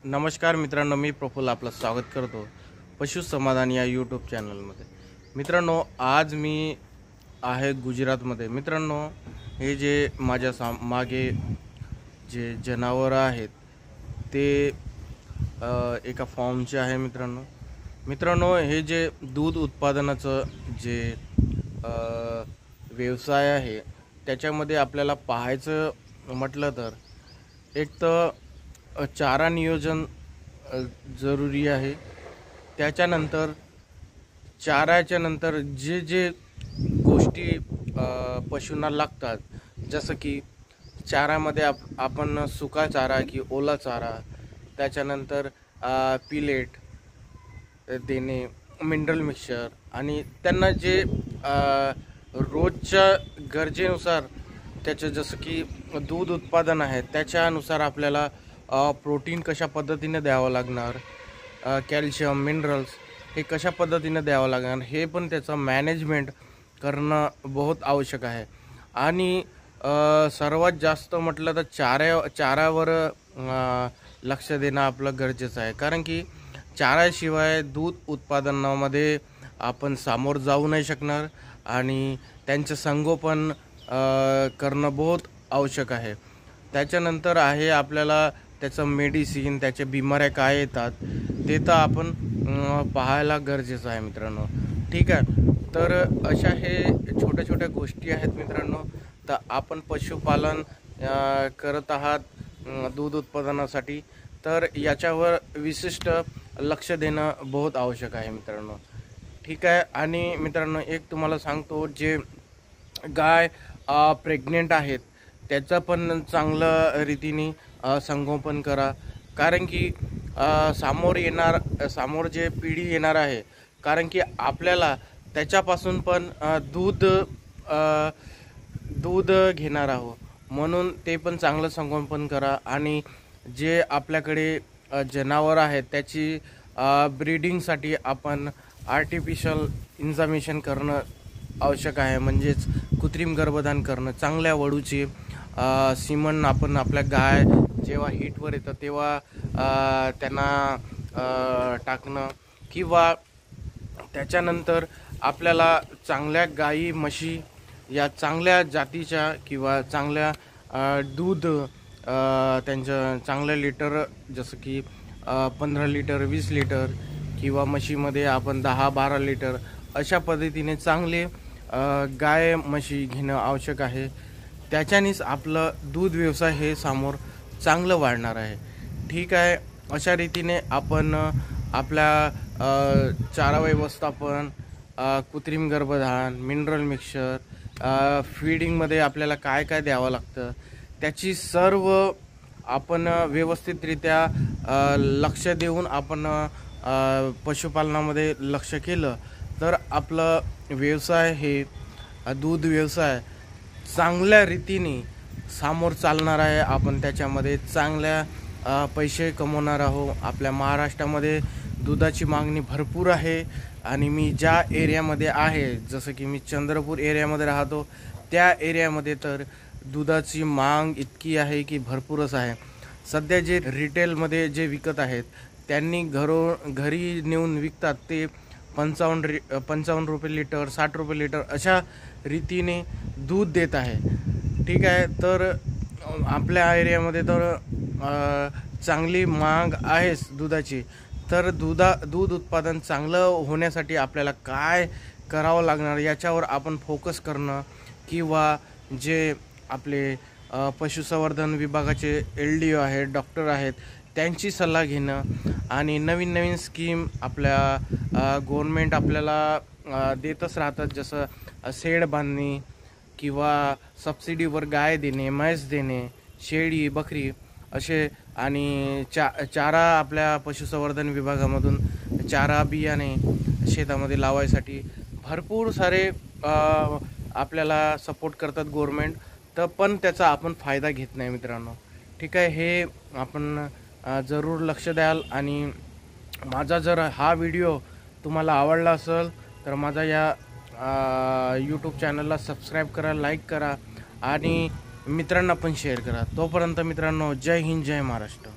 नमस्कार मित्रांनो, मी प्रफुल्ल आपलं स्वागत करतो पशु समाधान या यूट्यूब चॅनलमध्ये। मित्रांनो, आज मी आहे गुजरातमध्ये। मित्रांनो, हे जे माझ्या मागे जे जनावर आहेत ते एका फार्मचे आहे। मित्रांनो, हे जे दूध उत्पादनाचं जे व्यवसाय आहे त्याच्यामध्ये आपल्याला पाहायचं म्हटलं तर एक तर चारा नियोजन जरुरी आहे। त्याच्यानंतर चाराच्या नंतर जे जे गोष्टी पशूंना लागतात, जसं की चारामध्ये आपण सुका चारा की ओला चारा, त्याच्यानंतर पिलेट देणे, मिनरल मिक्सचर, आणि त्यांना जे रोजच्या गरजेनुसार त्याचं जसं की दूध उत्पादन आहे त्याच्यानुसार आपल्याला प्रोटीन कशा पद्धतीने द्यावं लागणार, कॅल्शियम, मिनरल्स हे कशा पद्धतीने द्यावं लागणार, हे पण त्याचं मॅनेजमेंट करणं बहुत आवश्यक आहे। आणि सर्वात जास्त म्हटलं तर चाऱ्यावर लक्ष देणं आपलं गरजेचं आहे, कारण की चाऱ्याशिवाय दूध उत्पादनामध्ये आपण सामोर जाऊ नाही शकणार आणि त्यांचं संगोपन करणं बहुत आवश्यक आहे। त्याच्यानंतर आहे आपल्याला त्याचं मेडिसिन, त्याचे बिमाऱ्या काय येतात ते तर आपण पाहायला गरजेचं आहे मित्रांनो, ठीक आहे। तर अशा हे छोट्या छोट्या गोष्टी आहेत मित्रांनो। तर आपण पशुपालन करत आहात दूध उत्पादनासाठी, तर याच्यावर विशिष्ट लक्ष देणं बहुत आवश्यक आहे मित्रांनो, ठीक आहे। आणि मित्रांनो, एक तुम्हाला सांगतो, जे गाय प्रेग्नेंट आहेत त्याचं पण चांगलं रीतीने संगोपन करा, कारण की समोर जे पिढी येणार आहे, कारण की आपल्याला त्याच्यापासून पण दूध घेणार आहोत, म्हणून ते पण चांगलं संगोपन करा। आणि जे आपल्याकडे जनावर आहेत त्याची ब्रीडिंगसाठी आपण आर्टिफिशियल इन्सेमिनेशन करणं आवश्यक आहे, म्हणजेच कृत्रिम गर्भधान करणं। चांगल्या वळूची सीमन आपण आपल्या गाय जेव्हा हीटवर येतं तेव्हा त्यांना टाकणं, किंवा त्याच्यानंतर आपल्याला चांगल्या गाई म्हशी या चांगल्या जातीच्या किंवा चांगल्या दूध त्यांचं चांगलं लिटर, जसं की 15 लिटर 20 लिटर, किंवा म्हशीमध्ये आपण 10-12 लिटर, अशा पद्धतीने चांगले गाय म्हशी घेणं आवश्यक आहे। त्याच्यानेच आपलं दूध व्यवसाय हे समोर चांगलं वाढणार आहे, ठीक आहे। अशा रीतीने आपण आपल्या चारा व्यवस्थापन, कृत्रिम गर्भधान, मिनरल मिक्सचर, फीडिंगमध्ये आपल्याला काय काय द्यावं लागतं त्याची सर्व आपण व्यवस्थितरित्या लक्ष देऊन आपण पशुपालनामध्ये लक्ष केलं तर आपलं व्यवसाय हे दूध व्यवसाय चांगल्या रीतीने समोर चालणार आहे। आपण त्याच्यामध्ये चांगल्या पैसे कमवणार आहोत। आपल्या महाराष्ट्रामध्ये दुधाची मागणी भरपूर आहे, आणि मी ज्या एरियामध्ये आहे, जसं की मी चंद्रपूर एरियामध्ये राहतो, त्या एरियामध्ये तर दुधाची मांग इतकी आहे की भरपूरच आहे। सध्या जे रिटेलमध्ये जे विकत आहेत त्यांनी घरी नेऊन विकतात ते 55 रुपये लिटर, 60 रुपये लिटर अशा रीतीने दूध देत आहे, ठीक आहे। तर आपल्या एरियामध्ये तर चांगली मांग आहेच दुधाची। तर दूध उत्पादन चांगलं होण्यासाठी आपल्याला काय करावं लागणार याच्यावर आपण फोकस करणं, किंवा जे आपले पशुसंवर्धन विभागाचे LDO आहेत, डॉक्टर आहेत, त्यांची सल्ला घेणं, आणि नवीन नवीन स्कीम आपल्या गव्हर्नमेंट आपल्याला देतच राहतात, जसं शेड बांधणी किंवा सबसिडीवर गाय देणे, म्हैस देणे, शेळी, बकरी असे, आणि चारा आपल्या पशुसंवर्धन विभागामधून चारा बियाणे शेतामध्ये लावायसाठी भरपूर सारे आपल्याला सपोर्ट करतात गव्हर्नमेंट, तर पण त्याचा आपण फायदा घेत नाही मित्रांनो, ठीक आहे। हे आपण जरूर लक्ष द्याल। आणि माझा जर हा व्हिडिओ तुम्हाला आवडला असेल तर माझा या यूट्यूब चॅनलला सबस्क्राईब करा, लाईक करा, आणि मित्रांना पण शेअर करा। तोपर्यंत मित्रांनो, जय हिंद, जय महाराष्ट्र।